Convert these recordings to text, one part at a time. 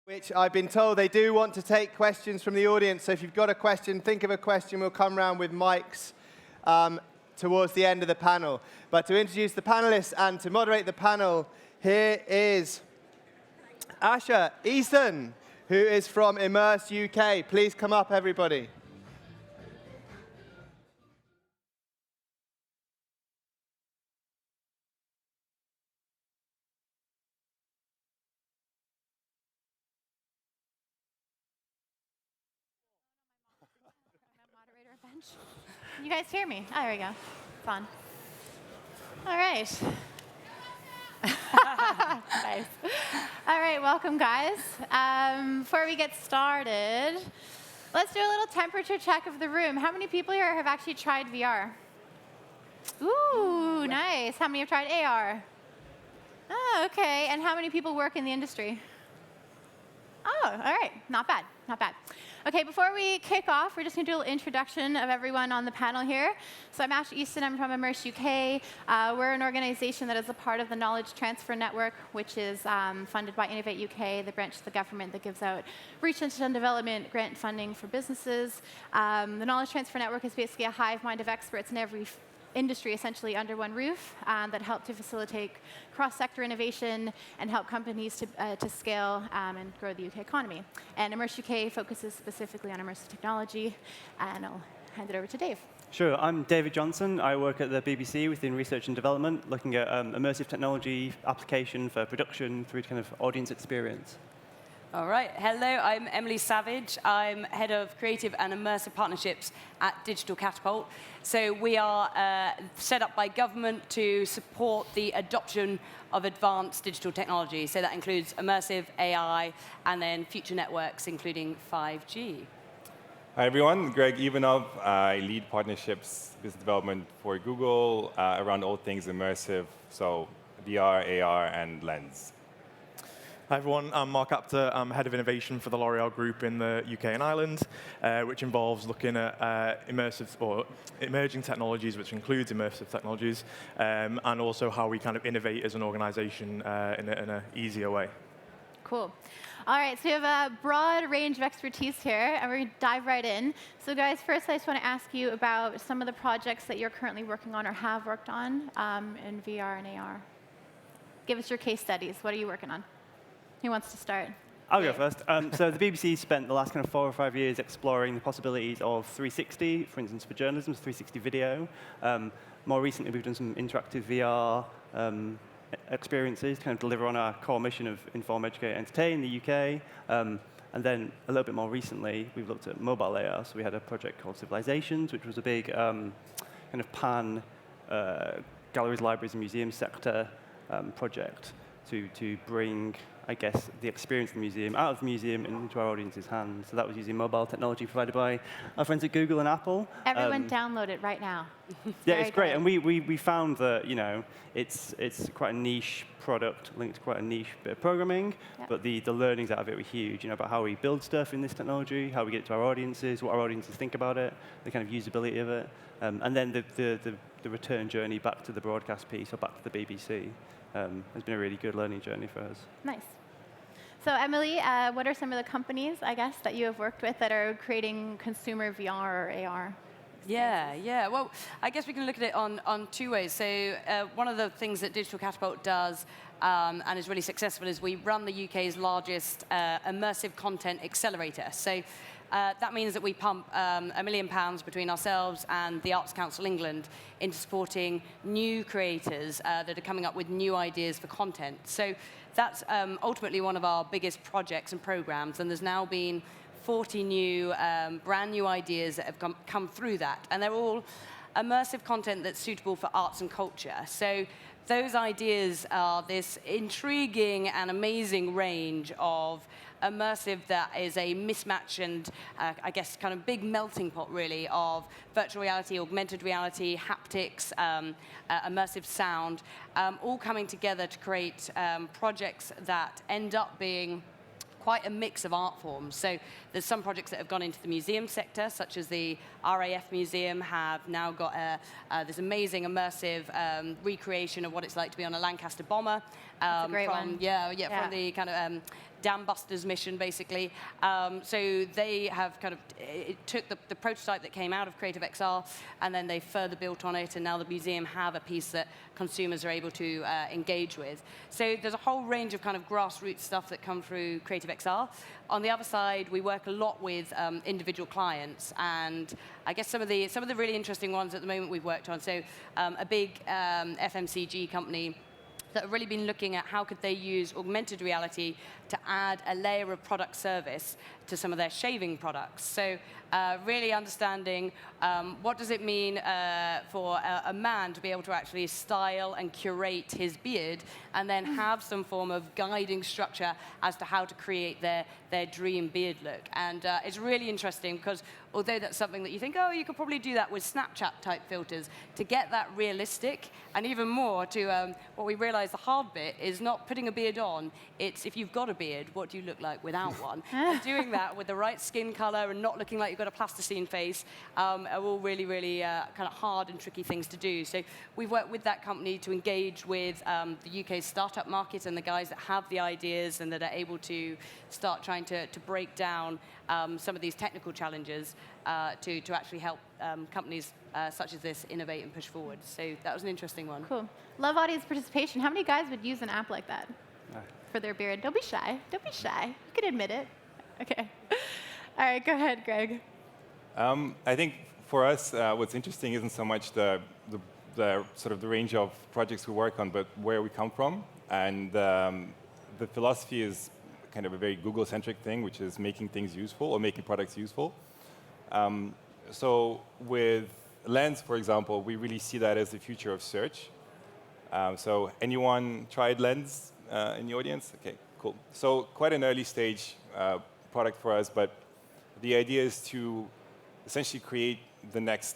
Which I've been told they do want to take questions from the audience. So if you've got a question, think of a question. We'll come around with mics towards the end of the panel. But to introduce the panelists and to moderate the panel, here is Asha, Easton, who is from ImmerseUK. Please come up, everybody. Can you guys hear me? Oh, there we go. Fun. All right. Nice. All right, welcome, guys. Before we get started, let's do a little temperature check of the room. How many people here have actually tried VR? Ooh, nice. How many have tried AR? Oh, OK. And how many people work in the industry? Oh, all right. Not bad. Not bad. OK, before we kick off, we're just going to do a little introduction of everyone on the panel here. So I'm Asha Easton. I'm from ImmerseUK. We're an organization that is a part of the Knowledge Transfer Network, which is funded by Innovate UK, the branch of the government that gives out research and development grant funding for businesses. The Knowledge Transfer Network is basically a hive mind of experts in every industry essentially under one roof that help to facilitate cross-sector innovation and help companies to scale and grow the UK economy. And ImmerseUK focuses specifically on immersive technology. And I'll hand it over to Dave. Sure. I'm David Johnston. I work at the BBC within research and development, looking at immersive technology application for production through to kind of audience experience. All right. Hello, I'm Emily Savage. I'm head of creative and immersive partnerships at Digital Catapult. So we are set up by government to support the adoption of advanced digital technology. So that includes immersive, AI, and then future networks, including 5G. Hi, everyone. Greg Ivanov. I lead partnerships, business development for Google around all things immersive, so VR, AR, and Lens. Hi, everyone. I'm Mark Apter. I'm head of innovation for the L'Oreal Group in the UK and Ireland, which involves looking at immersive or emerging technologies, which includes immersive technologies, and also how we kind of innovate as an organization in an easier way. Cool. All right, so we have a broad range of expertise here, and we're going to dive right in. So guys, first I just want to ask you about some of the projects that you're currently working on or have worked on in VR and AR. Give us your case studies. What are you working on? Who wants to start? I'll go first. So the BBC spent the last kind of 4 or 5 years exploring the possibilities of 360, for instance, for journalism, 360 video. More recently, we've done some interactive VR experiences to kind of deliver on our core mission of inform, educate, entertain in the UK. And then a little bit more recently, we've looked at mobile AR. So we had a project called Civilizations, which was a big kind of pan galleries, libraries, and museum sector project to bring, I guess, the experience of the museum out of the museum and into our audience's hands. So that was using mobile technology provided by our friends at Google and Apple. Everyone download it right now. Yeah, it's great. And we found that, it's quite a niche product linked to quite a niche bit of programming, but the learnings out of it were huge, about how we build stuff in this technology, how we get it to our audiences, what our audiences think about it, the kind of usability of it, and then the return journey back to the broadcast piece or back to the BBC. Has been a really good learning journey for us. Nice. So Emily, what are some of the companies, I guess, that you have worked with that are creating consumer VR or AR? Yeah. Well, I guess we can look at it on 2 ways. So one of the things that Digital Catapult does and is really successful is we run the UK's largest immersive content accelerator. So that means that we pump £1 million between ourselves and the Arts Council England into supporting new creators that are coming up with new ideas for content. So that's ultimately one of our biggest projects and programs, and there's now been 40 new, brand new ideas that have come through that, and they're all immersive content that's suitable for arts and culture. So those ideas are this intriguing and amazing range of immersive that is a mismatch and, I guess, kind of big melting pot, really, of virtual reality, augmented reality, haptics, immersive sound, all coming together to create projects that end up being quite a mix of art forms. So there's some projects that have gone into the museum sector, such as the RAF Museum have now got this amazing immersive recreation of what it's like to be on a Lancaster bomber. That's a great one. Yeah, from the kind of dam busters mission, basically. So they have kind of took the prototype that came out of Creative XR, and then they further built on it, and now the museum have a piece that consumers are able to engage with. So there's a whole range of kind of grassroots stuff that come through Creative XR. On the other side, we work a lot with individual clients, and I guess some of the really interesting ones at the moment we've worked on. So a big FMCG company that have really been looking at how could they use augmented reality to add a layer of product service to some of their shaving products. So really understanding what does it mean for a man to be able to actually style and curate his beard, and then have some form of guiding structure as to how to create their dream beard look. And it's really interesting because although that's something that you think, oh, you could probably do that with Snapchat-type filters, to get that realistic, and even more to what we realize the hard bit is not putting a beard on, it's if you've got a beard, what do you look like without one? And doing that with the right skin color and not looking like you've got a plasticine face are all really, really kind of hard and tricky things to do. So we've worked with that company to engage with the UK startup market and the guys that have the ideas and that are able to start trying to break down some of these technical challenges to actually help companies such as this innovate and push forward. So that was an interesting one. Cool. Love audience participation. How many guys would use an app like that for their beard? Don't be shy. Don't be shy. You can admit it. OK. All right, go ahead, Greg. I think for us, what's interesting isn't so much the sort of the range of projects we work on, but where we come from. And the philosophy is kind of a very Google-centric thing, which is making things useful or making products useful. So with Lens, for example, we really see that as the future of search. So anyone tried Lens in the audience? OK, cool. So quite an early stage product for us, but the idea is to essentially create the next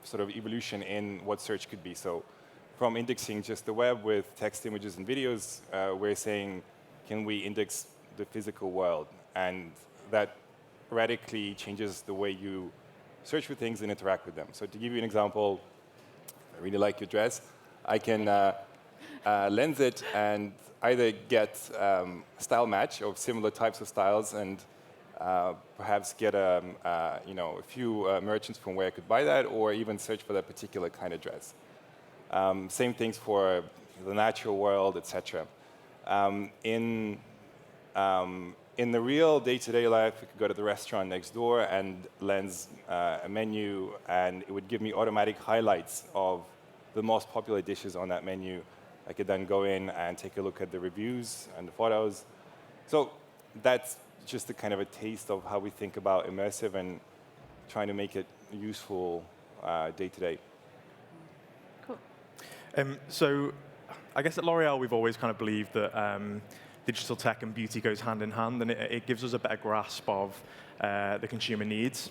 sort of evolution in what search could be. So from indexing just the web with text, images, and videos, we're saying, can we index the physical world? And that radically changes the way you search for things and interact with them. So to give you an example, I really like your dress. I can lens it and either get style match of similar types of styles and perhaps get a few merchants from where I could buy that, or even search for that particular kind of dress. Same things for the natural world, etc. In the real day-to-day life, I could go to the restaurant next door and lens a menu, and it would give me automatic highlights of the most popular dishes on that menu. I could then go in and take a look at the reviews and the photos. So that's just a kind of a taste of how we think about immersive and trying to make it useful day-to-day. Cool. So I guess at L'Oreal, we've always kind of believed that digital tech and beauty goes hand in hand, and it gives us a better grasp of the consumer needs.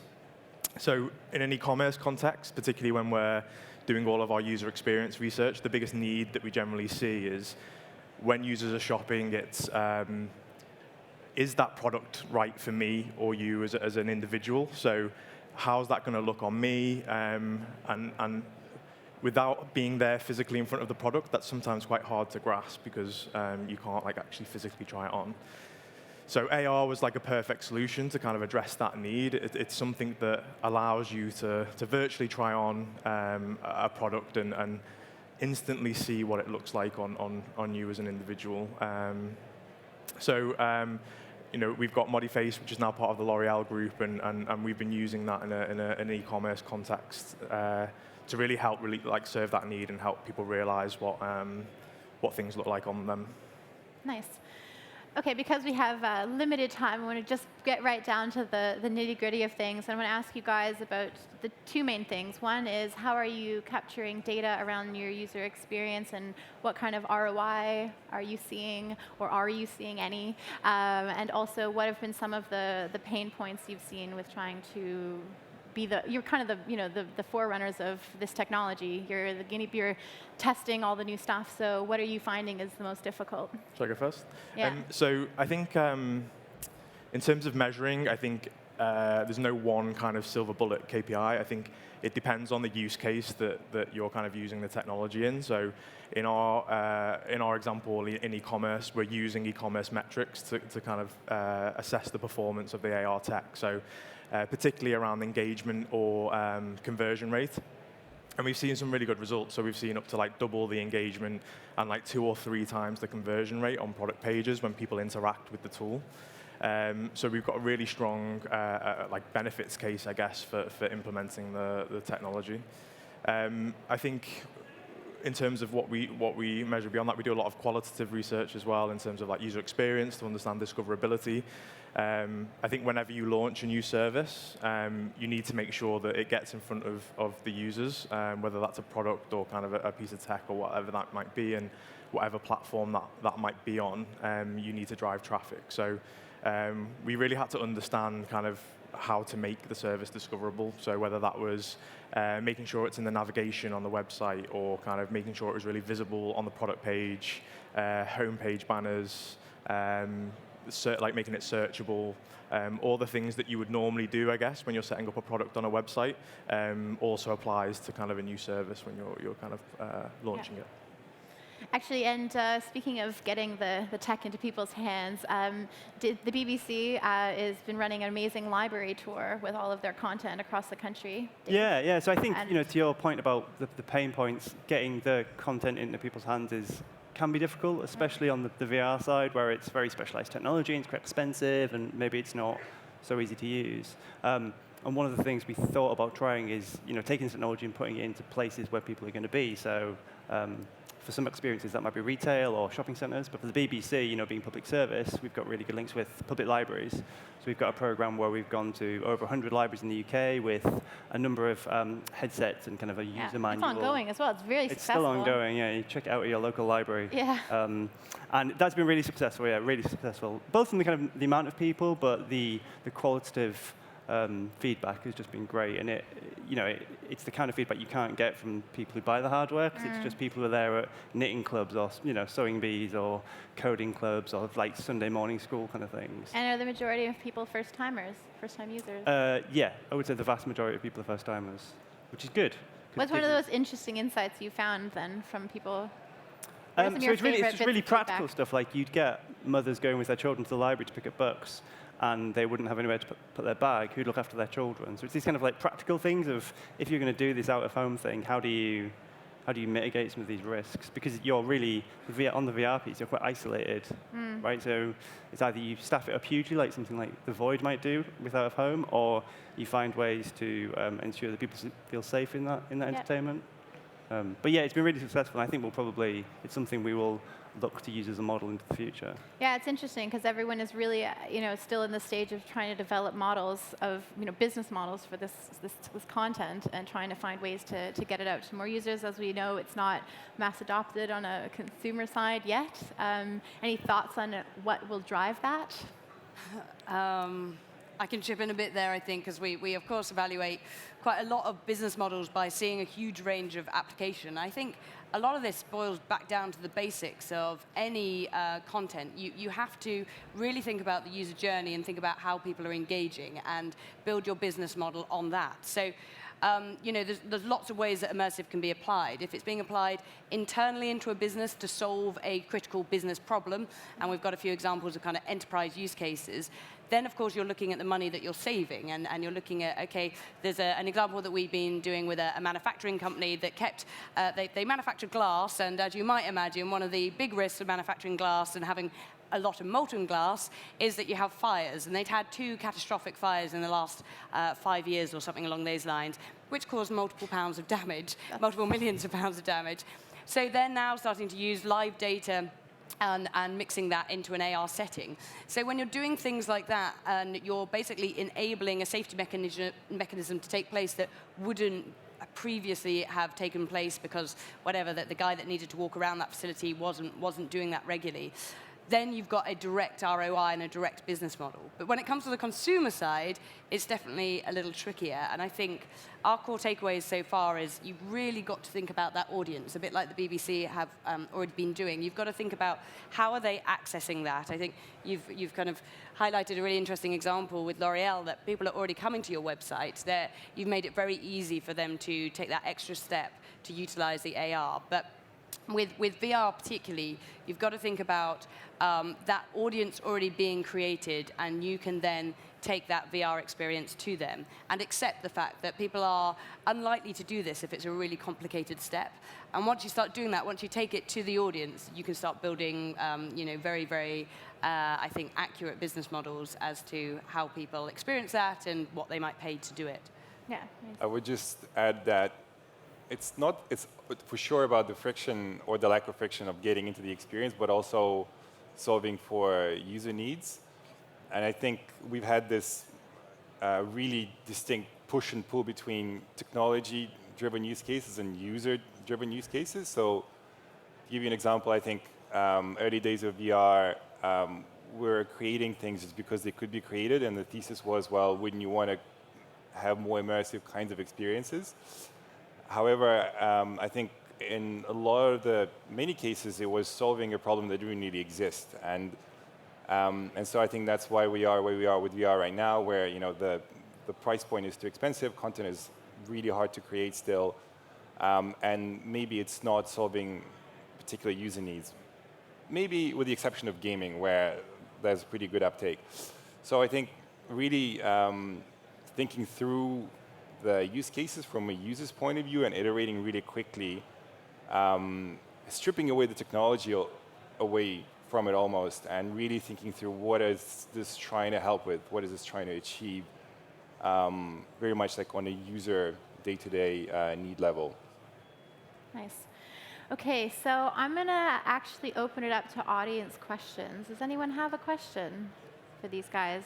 So in an e-commerce context, particularly when we're doing all of our user experience research, the biggest need that we generally see is when users are shopping, it's is that product right for me or you as an individual? So how's that going to look on me? And without being there physically in front of the product, that's sometimes quite hard to grasp because you can't actually physically try it on. So AR was like a perfect solution to kind of address that need. It's something that allows you to virtually try on a product and instantly see what it looks like on you as an individual. We've got Monetised, which is now part of the L'Oreal group, and we've been using that in an e-commerce context to really help serve that need and help people realize what things look like on them. Nice. OK, because we have limited time, I want to just get right down to the nitty-gritty of things. And I want to ask you guys about the two main things. One is, how are you capturing data around your user experience, and what kind of ROI are you seeing, or are you seeing any? And also, what have been some of the pain points you've seen with trying to be you're kind of the forerunners of this technology. You're testing all the new stuff. So what are you finding is the most difficult? Shall I go first? Yeah. So I think in terms of measuring, I think there's no one kind of silver bullet KPI. I think it depends on the use case that you're kind of using the technology in. So in our example in e-commerce, we're using e-commerce metrics to kind of assess the performance of the AR tech. So particularly around engagement or conversion rate. And we've seen some really good results. So we've seen up to like double the engagement and like 2 or 3 times the conversion rate on product pages when people interact with the tool. So we've got a really strong like benefits case, I guess, for implementing the technology. I think in terms of what we measure beyond that, we do a lot of qualitative research as well in terms of like user experience to understand discoverability. I think whenever you launch a new service, you need to make sure that it gets in front of the users, whether that's a product or kind of a piece of tech or whatever that might be, and whatever platform that might be on, you need to drive traffic. So we really had to understand kind of how to make the service discoverable. So whether that was making sure it's in the navigation on the website or kind of making sure it was really visible on the product page, homepage banners, like making it searchable, all the things that you would normally do, I guess, when you're setting up a product on a website, also applies to kind of a new service when you're kind of launching it. Actually, and speaking of getting the tech into people's hands, the BBC has been running an amazing library tour with all of their content across the country. Yeah. So I think, to your point about the pain points, getting the content into people's hands can be difficult, especially on the VR side, where it's very specialized technology and it's quite expensive, and maybe it's not so easy to use. And one of the things we thought about trying is, taking technology and putting it into places where people are going to be. So for some experiences, that might be retail or shopping centres. But for the BBC, being public service, we've got really good links with public libraries. So we've got a programme where we've gone to over 100 libraries in the UK with a number of headsets and kind of a user manual. It's ongoing as well. It's really successful. It's still ongoing, yeah. You check it out at your local library. Yeah. And that's been really successful, really successful. Both in the kind of the amount of people, but the qualitative feedback has just been great, and it's the kind of feedback you can't get from people who buy the hardware, because it's just people who are there at knitting clubs or sewing bees or coding clubs or like Sunday morning school kind of things. And are the majority of people first-time users? Yeah, I would say the vast majority of people are first-timers, which is good. What's one of those interesting insights you found then from people? So it's really practical stuff. Like you'd get mothers going with their children to the library to pick up books, and they wouldn't have anywhere to put their bag. Who'd look after their children? So it's these kind of like practical things of, if you're going to do this out-of-home thing, how do you mitigate some of these risks? Because you're really, on the VR piece, you're quite isolated, right? So it's either you staff it up hugely, like something like the Void might do with out-of-home, or you find ways to ensure that people feel safe in that entertainment. But yeah, it's been really successful, and I think it's something we will look to use as a model into the future. Yeah, it's interesting because everyone is really, still in the stage of trying to develop models of, business models for this content, and trying to find ways to get it out to more users. As we know, it's not mass adopted on a consumer side yet. Any thoughts on what will drive that? I can chip in a bit there, I think, because we of course evaluate quite a lot of business models by seeing a huge range of application. I think a lot of this boils back down to the basics of any content. You have to really think about the user journey and think about how people are engaging and build your business model on that. So there's lots of ways that immersive can be applied. If it's being applied internally into a business to solve a critical business problem, and we've got a few examples of kind of enterprise use cases, then of course you're looking at the money that you're saving, and you're looking at, okay, there's an example that we've been doing with a manufacturing company that they manufacture glass, and as you might imagine, one of the big risks of manufacturing glass and having a lot of molten glass is that you have fires, and they'd had 2 catastrophic fires in the last 5 years or something along those lines, which caused multiple pounds of damage, multiple millions of pounds of damage. So they're now starting to use live data and mixing that into an AR setting. So when you're doing things like that, and you're basically enabling a safety mechanism to take place that wouldn't previously have taken place because the guy that needed to walk around that facility wasn't doing that regularly, then you've got a direct ROI and a direct business model. But when it comes to the consumer side, it's definitely a little trickier. And I think our core takeaways so far is you've really got to think about that audience, a bit like the BBC have already been doing. You've got to think about how are they accessing that. I think you've kind of highlighted a really interesting example with L'Oreal that people are already coming to your website. You've made it very easy for them to take that extra step to utilize the AR. But with VR particularly, you've got to think about that audience already being created, and you can then take that VR experience to them and accept the fact that people are unlikely to do this if it's a really complicated step. And once you start doing that, once you take it to the audience, you can start building very, very, I think, accurate business models as to how people experience that and what they might pay to do it. Yeah. I would just add that it's for sure about the friction or the lack of friction of getting into the experience, but also solving for user needs. And I think we've had this really distinct push and pull between technology-driven use cases and user-driven use cases. So to give you an example, I think early days of VR, we're creating things just because they could be created, and the thesis was, well, wouldn't you want to have more immersive kinds of experiences? However, I think in a lot of many cases, it was solving a problem that didn't really exist. And so I think that's why we are where we are with VR right now, where the price point is too expensive, content is really hard to create still, and maybe it's not solving particular user needs. Maybe with the exception of gaming, where there's pretty good uptake. So I think really thinking through the use cases from a user's point of view and iterating really quickly, stripping away the technology away from it almost, and really thinking through what is this trying to help with, what is this trying to achieve, very much like on a user day-to-day need level. Nice. OK, so I'm going to actually open it up to audience questions. Does anyone have a question for these guys?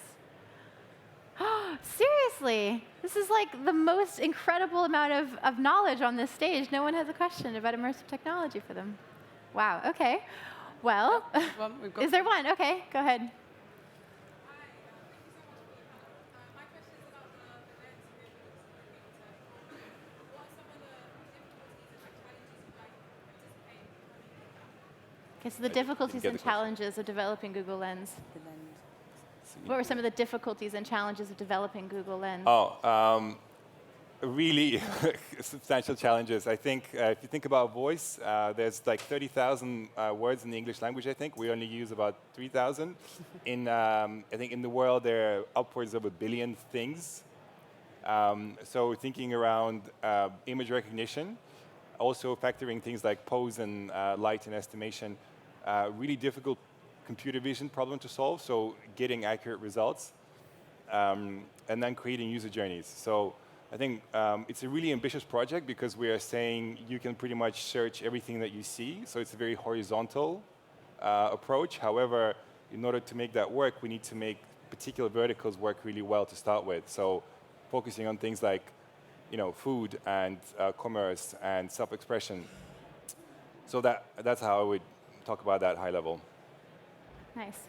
Seriously? This is like the most incredible amount of knowledge on this stage. No one has a question about immersive technology for them. Wow, OK. Well, is there one? OK, go ahead. OK, so the difficulties and challenges of developing Google Lens. What were some of the difficulties and challenges of developing Google Lens? Really substantial challenges. I think if you think about voice, there's like 30,000 words in the English language, I think. We only use about 3,000. I think in the world, there are upwards of 1 billion things. So thinking around image recognition, also factoring things like pose and light and estimation, really difficult computer vision problem to solve, so getting accurate results, and then creating user journeys. So I think it's a really ambitious project because we are saying you can pretty much search everything that you see, so it's a very horizontal approach. However, in order to make that work, we need to make particular verticals work really well to start with. So focusing on things like food and commerce and self-expression. So that's how I would talk about that high level. Nice.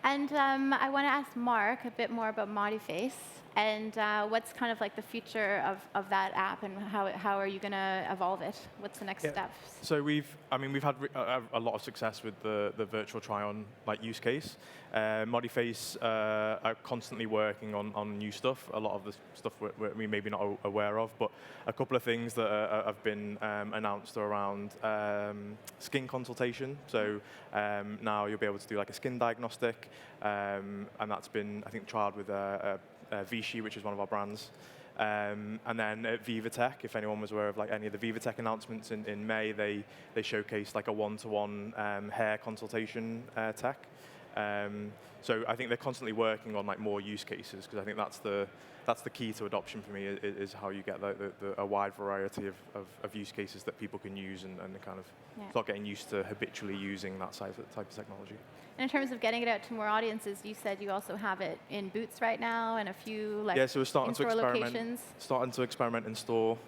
And I want to ask Mark a bit more about Monetised and what's kind of like the future of that app and how are you going to evolve it? What's the next steps? So we've had a lot of success with the virtual try-on use case. Monetised are constantly working on new stuff. A lot of the stuff we may be not aware of, but a couple of things that have been announced are around skin consultation. So now you'll be able to do like a skin diagnostic, and that's been, I think, trialed with Vichy, which is one of our brands. And then at VivaTech, if anyone was aware of any of the VivaTech announcements in May, they showcased like a one-to-one hair consultation tech. So I think they're constantly working on more use cases, because I think that's the key to adoption for me, is how you get a wide variety of use cases that people can use and kind of start getting used to habitually using that type of technology. And in terms of getting it out to more audiences, you said you also have it in Boots right now and a few so we're starting to in-store locations. Starting to experiment in store.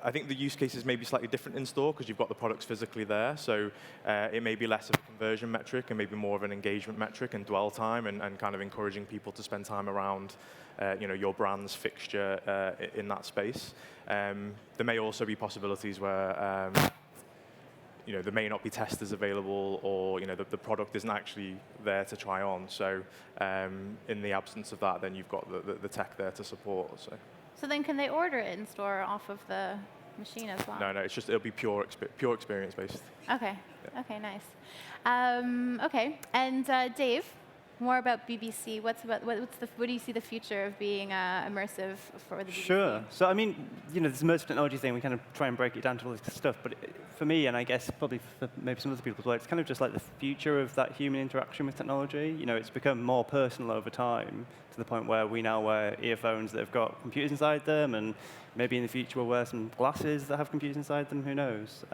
I think the use cases may be slightly different in store because you've got the products physically there. So it may be less of a conversion metric and maybe more of an engagement metric and dwell time and kind of encouraging people to spend time around your brand's fixture in that space. There may also be possibilities where there may not be testers available, or the product isn't actually there to try on. So in the absence of that, then you've got the tech there to support. So then can they order it in store off of the machine as well? No, it'll be pure experience based. Okay. Yeah. Okay, nice. Okay, and Dave, more about BBC. What do you see the future of being immersive for the BBC? Sure. So I mean, this immersive technology thing, we kind of try and break it down to all this stuff, but for me, and I guess probably for maybe some other people as well, it's kind of just like the future of that human interaction with technology. It's become more personal over time to the point where we now wear earphones that have got computers inside them, and maybe in the future we'll wear some glasses that have computers inside them, who knows.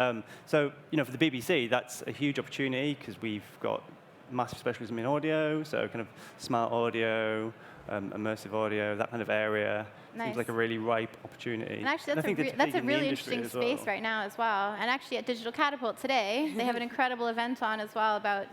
So for the BBC, that's a huge opportunity because we've got massive specialism in audio, so kind of smart audio, immersive audio, that kind of area. Nice. Seems like a really ripe opportunity. And actually, that's a really interesting space right now as well. And actually, at Digital Catapult today, they have an incredible event on as well about,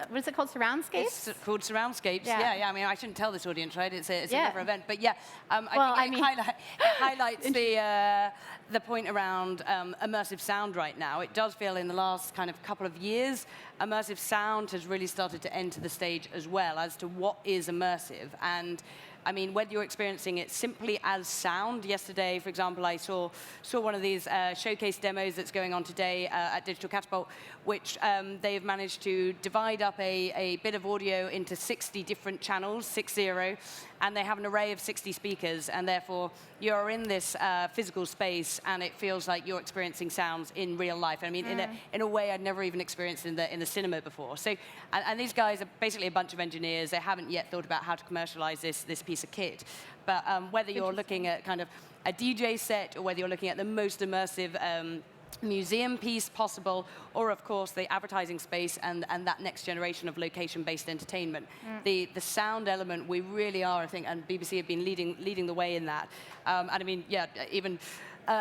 what is it called, Surroundscapes? It's called Surroundscapes. Yeah. I mean, I shouldn't tell this audience, right? It's another event. But yeah, I think it highlights the point around immersive sound right now. It does feel in the last kind of couple of years, immersive sound has really started to enter the stage as well as to what is immersive. And I mean, whether you're experiencing it simply as sound. Yesterday, for example, I saw one of these showcase demos that's going on today at Digital Catapult, which they've managed to divide up a bit of audio into 60 different channels, 60, and they have an array of 60 speakers, and therefore you're in this physical space, and it feels like you're experiencing sounds in real life. I mean, in a way I'd never even experienced in the cinema before. So, and these guys are basically a bunch of engineers. They haven't yet thought about how to commercialize this piece of kit. But whether you're looking at kind of a DJ set, or whether you're looking at the most immersive museum piece possible, or of course the advertising space and that next generation of location-based entertainment. The sound element, we really are, I think, and BBC have been leading the way in that. And I mean, yeah, even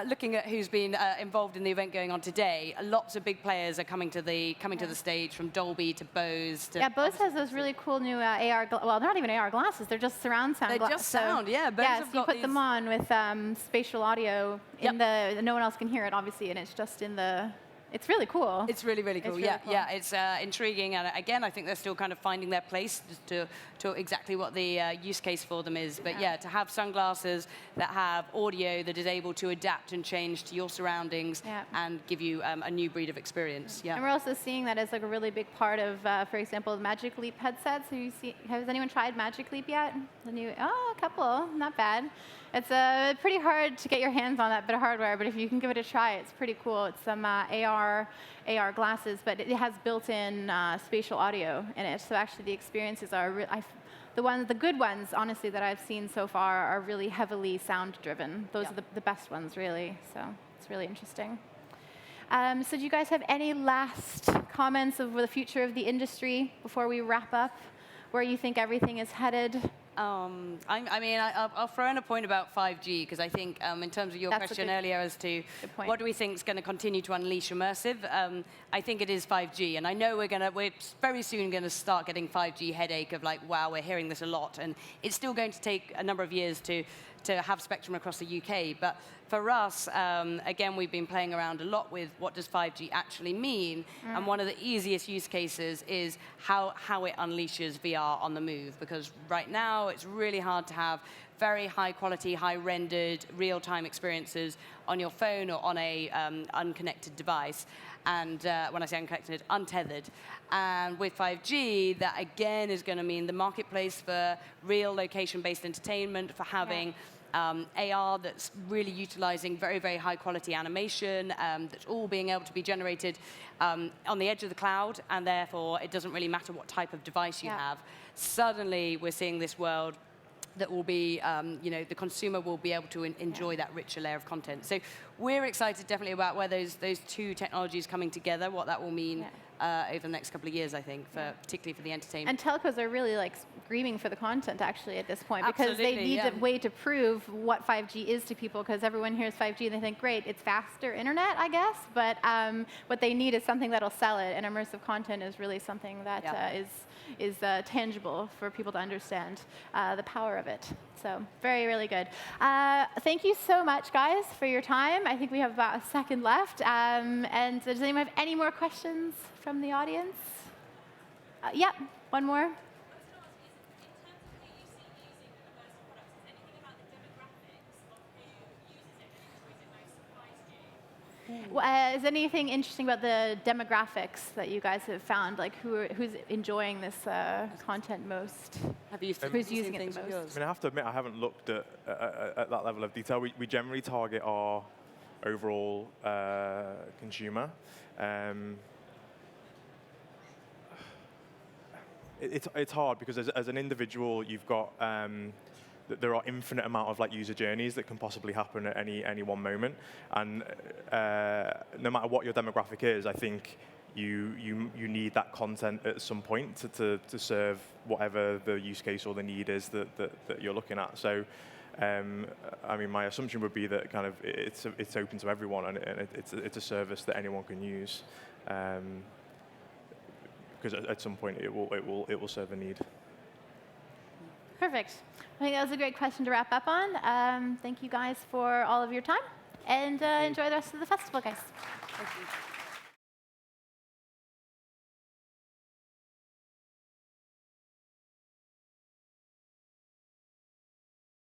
looking at who's been involved in the event going on today, lots of big players are coming to the stage, from Dolby to Bose. Yeah, Bose has those really cool new AR, well, they're not even AR glasses, they're just surround sound glasses. They're just sound, yeah. Bose yeah, so you put them on with spatial audio in no one else can hear it, obviously, and it's just in the... It's really cool. It's really, really cool. Yeah. It's intriguing, and again, I think they're still kind of finding their place to exactly what the use case for them is. But yeah, to have sunglasses that have audio that is able to adapt and change to your surroundings and give you a new breed of experience. Yeah. And we're also seeing that as like a really big part of, for example, Magic Leap headsets. Has anyone tried Magic Leap yet? A couple, not bad. It's pretty hard to get your hands on that bit of hardware, but if you can give it a try, it's pretty cool. It's some AR glasses, but it has built-in spatial audio in it. So actually, the experiences are the good ones, honestly, that I've seen so far are really heavily sound-driven. Those are the best ones, really. So it's really interesting. So do you guys have any last comments of the future of the industry before we wrap up? Where you think everything is headed? I'll throw in a point about 5G, because I think in terms of your question earlier as to what do we think is going to continue to unleash immersive, I think it is 5G. And I know we're very soon going to start getting 5G headache of like, wow, we're hearing this a lot. And it's still going to take a number of years to have spectrum across the UK. But for us, again, we've been playing around a lot with what does 5G actually mean. And one of the easiest use cases is how it unleashes VR on the move. Because right now, it's really hard to have very high quality, high rendered, real-time experiences on your phone or on a unconnected device. And when I say unconnected, untethered. And with 5G, that again is going to mean the marketplace for real location-based entertainment, for having AR that's really utilizing very, very high quality animation, that's all being able to be generated on the edge of the cloud, and therefore it doesn't really matter what type of device you have. Suddenly, we're seeing this world that will be, the consumer will be able to enjoy that richer layer of content. So we're excited definitely about where those two technologies coming together, what that will mean over the next couple of years, I think, particularly for the entertainment. And telcos are really like screaming for the content actually at this point because they Absolutely, need a way to prove what 5G is to people because everyone hears 5G and they think, great, it's faster internet, I guess. But what they need is something that'll sell it, and immersive content is really something that is tangible for people to understand the power of it. So really good. Thank you so much, guys, for your time. I think we have about a second left. And does anyone have any more questions from the audience? Yep, one more. Is anything interesting about the demographics that you guys have found? Like who's enjoying this content most? Have you Who's using it the most? I mean, I have to admit, I haven't looked at that level of detail. We generally target our overall consumer. It's hard because as an individual, you've got there are infinite amount of like user journeys that can possibly happen at any one moment, and no matter what your demographic is, I think you need that content at some point to serve whatever the use case or the need is that you're looking at. So, I mean, my assumption would be that kind of it's open to everyone, and it's a service that anyone can use, because at some point it will serve a need. Perfect. I think that was a great question to wrap up on. Thank you guys for all of your time, and enjoy the rest of the festival, guys. Thank you.